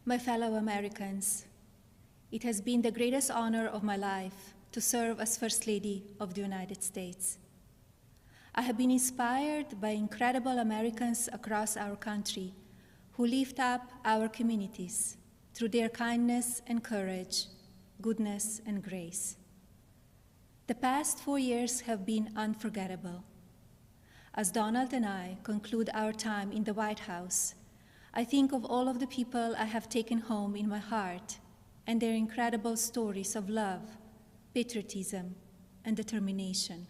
My fellow Americans, it has been the greatest honor of my life to serve as First Lady of the United States. I have been inspired by incredible Americans across our country who lift up our communities through their kindness and courage, goodness and grace. The past 4 years have been unforgettable. As Donald and I conclude our time in the White House, I think of all of the people I have taken home in my heart and their incredible stories of love, patriotism, and determination.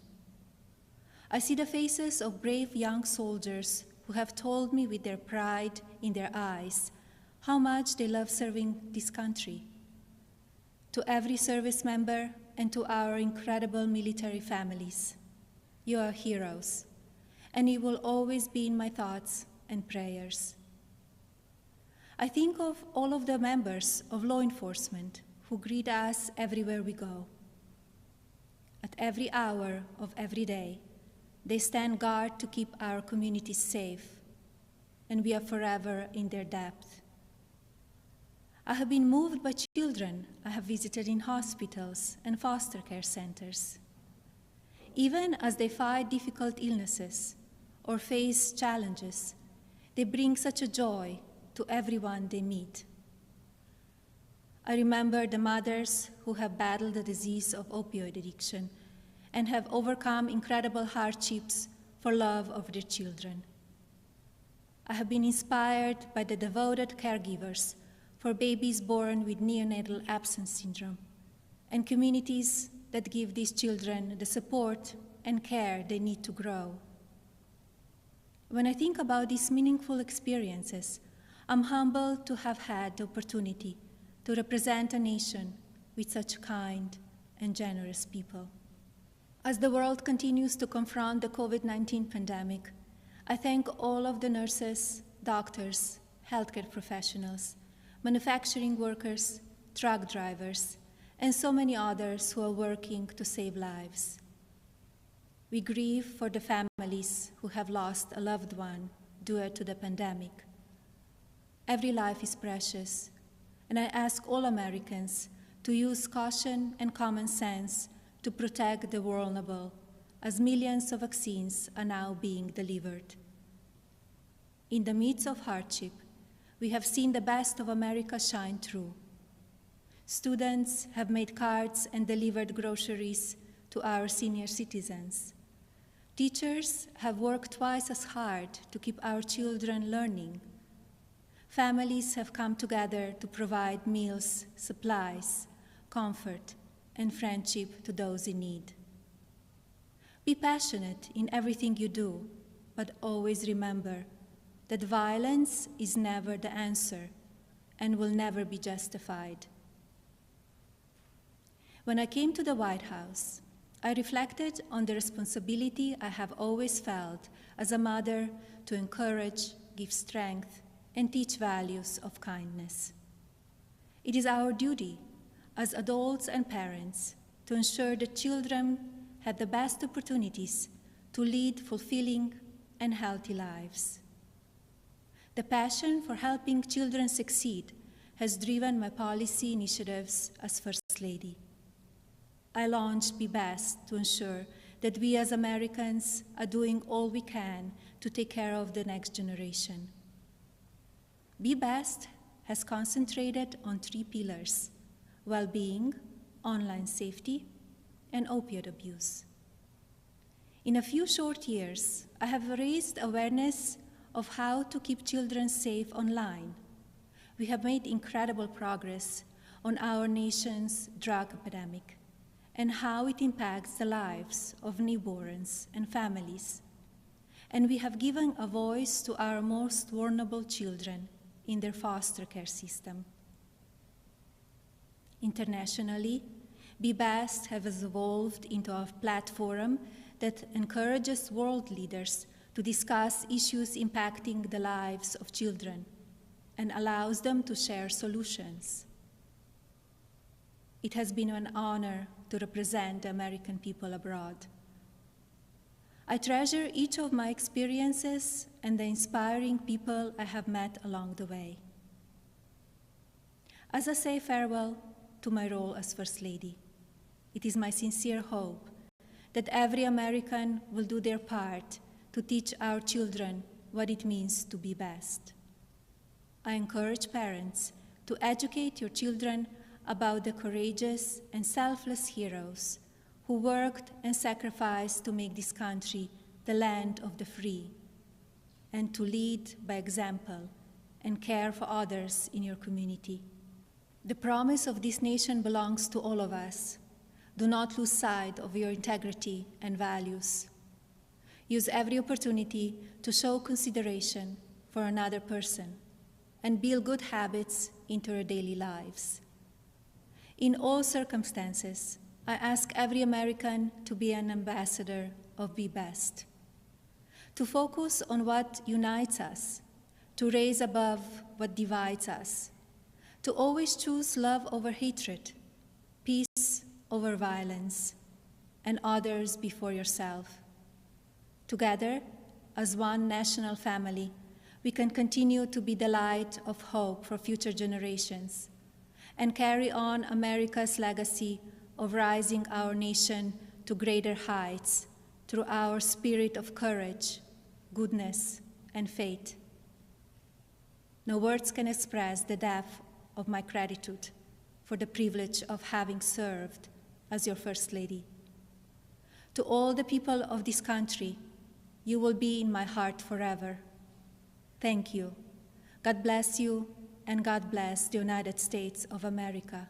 I see the faces of brave young soldiers who have told me with their pride in their eyes how much they love serving this country. To every service member and to our incredible military families, you are heroes, and you will always be in my thoughts and prayers. I think of all of the members of law enforcement who greet us everywhere we go. At every hour of every day, they stand guard to keep our communities safe, and we are forever in their debt. I have been moved by children I have visited in hospitals and foster care centers. Even as they fight difficult illnesses or face challenges, they bring such a joy to everyone they meet. I remember the mothers who have battled the disease of opioid addiction and have overcome incredible hardships for love of their children. I have been inspired by the devoted caregivers for babies born with neonatal absence syndrome and communities that give these children the support and care they need to grow. When I think about these meaningful experiences, I'm humbled to have had the opportunity to represent a nation with such kind and generous people. As the world continues to confront the COVID-19 pandemic, I thank all of the nurses, doctors, healthcare professionals, manufacturing workers, truck drivers, and so many others who are working to save lives. We grieve for the families who have lost a loved one due to the pandemic. Every life is precious, and I ask all Americans to use caution and common sense to protect the vulnerable, as millions of vaccines are now being delivered. In the midst of hardship, we have seen the best of America shine through. Students have made cards and delivered groceries to our senior citizens. Teachers have worked twice as hard to keep our children learning. Families have come together to provide meals, supplies, comfort, and friendship to those in need. Be passionate in everything you do, but always remember that violence is never the answer and will never be justified. When I came to the White House, I reflected on the responsibility I have always felt as a mother to encourage, give strength, and teach values of kindness. It is our duty as adults and parents to ensure that children have the best opportunities to lead fulfilling and healthy lives. The passion for helping children succeed has driven my policy initiatives as First Lady. I launched Be Best to ensure that we as Americans are doing all we can to take care of the next generation. Be Best has concentrated on 3 pillars: well-being, online safety, and opioid abuse. In a few short years, I have raised awareness of how to keep children safe online. We have made incredible progress on our nation's drug epidemic and how it impacts the lives of newborns and families. And we have given a voice to our most vulnerable children in their foster care system. Internationally, Be Best has evolved into a platform that encourages world leaders to discuss issues impacting the lives of children and allows them to share solutions. It has been an honor to represent the American people abroad. I treasure each of my experiences and the inspiring people I have met along the way. As I say farewell to my role as First Lady, it is my sincere hope that every American will do their part to teach our children what it means to be best. I encourage parents to educate your children about the courageous and selfless heroes who worked and sacrificed to make this country the land of the free, and to lead by example and care for others in your community. The promise of this nation belongs to all of us. Do not lose sight of your integrity and values. Use every opportunity to show consideration for another person and build good habits into your daily lives. In all circumstances, I ask every American to be an ambassador of Be Best, to focus on what unites us, to raise above what divides us, to always choose love over hatred, peace over violence, and others before yourself. Together, as one national family, we can continue to be the light of hope for future generations and carry on America's legacy of rising our nation to greater heights through our spirit of courage, goodness, and faith. No words can express the depth of my gratitude for the privilege of having served as your First Lady. To all the people of this country, you will be in my heart forever. Thank you. God bless you, and God bless the United States of America.